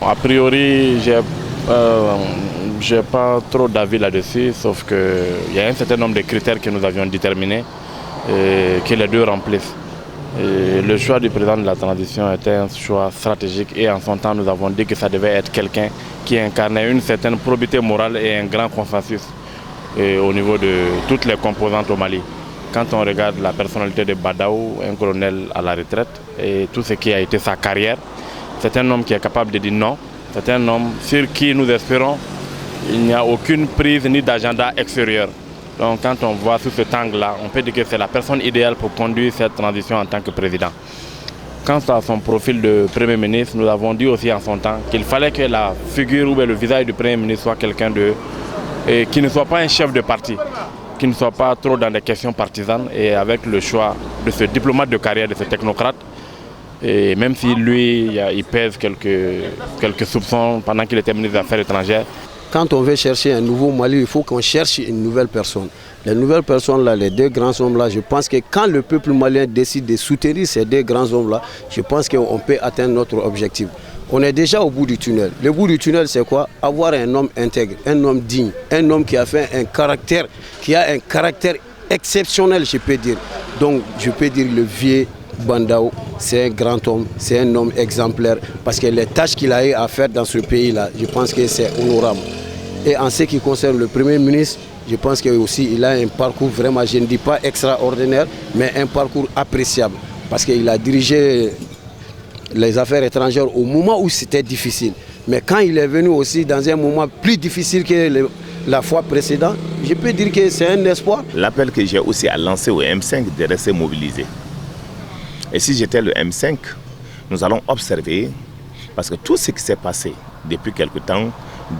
A priori, j'ai pas trop d'avis là-dessus, sauf qu'il y a un certain nombre de critères que nous avions déterminés et que les deux remplissent. Et le choix du président de la transition était un choix stratégique et en son temps nous avons dit que ça devait être quelqu'un qui incarnait une certaine probité morale et un grand consensus au niveau de toutes les composantes au Mali. Quand on regarde la personnalité de Badaou, un colonel à la retraite, et tout ce qui a été sa carrière, c'est un homme qui est capable de dire non, c'est un homme sur qui nous espérons il n'y a aucune prise ni d'agenda extérieur. Donc quand on voit sous cet angle-là, on peut dire que c'est la personne idéale pour conduire cette transition en tant que président. Quant à son profil de Premier ministre, nous avons dit aussi en son temps qu'il fallait que la figure ou le visage du Premier ministre soit quelqu'un qui ne soit pas un chef de parti, qui ne soit pas trop dans des questions partisanes, et avec le choix de ce diplomate de carrière, de ce technocrate, et même si lui, il pèse quelques soupçons pendant qu'il était ministre des Affaires étrangères. Quand on veut chercher un nouveau Mali, il faut qu'on cherche une nouvelle personne. Les nouvelles personnes, là, les deux grands hommes-là, je pense que quand le peuple malien décide de soutenir ces deux grands hommes-là, je pense qu'on peut atteindre notre objectif. On est déjà au bout du tunnel. Le bout du tunnel, c'est quoi? Avoir un homme intègre, un homme digne, un homme qui a fait un caractère, qui a un caractère exceptionnel, je peux dire. Donc, je peux dire le vieux Badaou, c'est un grand homme, c'est un homme exemplaire, parce que les tâches qu'il a eu à faire dans ce pays-là, je pense que c'est honorable. Et en ce qui concerne le Premier ministre, je pense qu'il aussi a un parcours vraiment, je ne dis pas extraordinaire, mais un parcours appréciable, parce qu'il a dirigé les affaires étrangères au moment où c'était difficile. Mais quand il est venu aussi dans un moment plus difficile que la fois précédente, je peux dire que c'est un espoir. L'appel que j'ai aussi à lancer au M5 de rester mobilisé. Et si j'étais le M5, nous allons observer, parce que tout ce qui s'est passé depuis quelque temps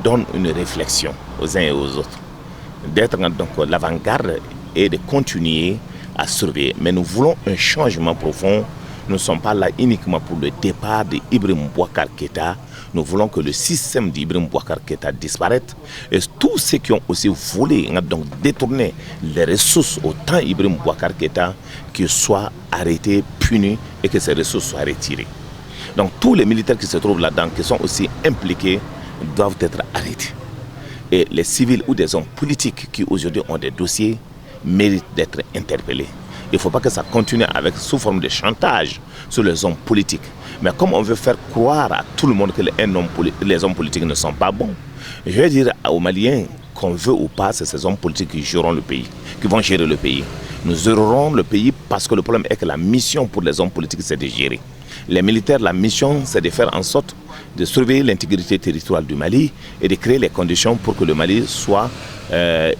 donne une réflexion aux uns et aux autres. D'être donc l'avant-garde et de continuer à surveiller. Mais nous voulons un changement profond. Nous ne sommes pas là uniquement pour le départ d'Ibrahim Boubacar Keïta. Nous voulons que le système d'Ibrahim Boubacar Keïta disparaisse. Et tous ceux qui ont aussi voulu donc détourner les ressources au temps d'Ibrahim Boubacar Keïta, qu'ils soient arrêtés, punis et que ces ressources soient retirées. Donc tous les militaires qui se trouvent là-dedans, qui sont aussi impliqués, doivent être arrêtés. Et les civils ou des hommes politiques qui aujourd'hui ont des dossiers méritent d'être interpellés. Il ne faut pas que ça continue sous forme de chantage sur les hommes politiques. Mais comme on veut faire croire à tout le monde que les hommes politiques ne sont pas bons, je vais dire aux Maliens qu'on veut ou pas, c'est ces hommes politiques qui géreront le pays, qui vont gérer le pays. Nous gérerons le pays parce que le problème est que la mission pour les hommes politiques, c'est de gérer. Les militaires, la mission, c'est de faire en sorte de surveiller l'intégrité territoriale du Mali et de créer les conditions pour que le Mali soit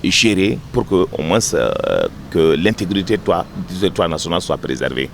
géré, pour que au moins que l'intégrité du territoire national soit préservée.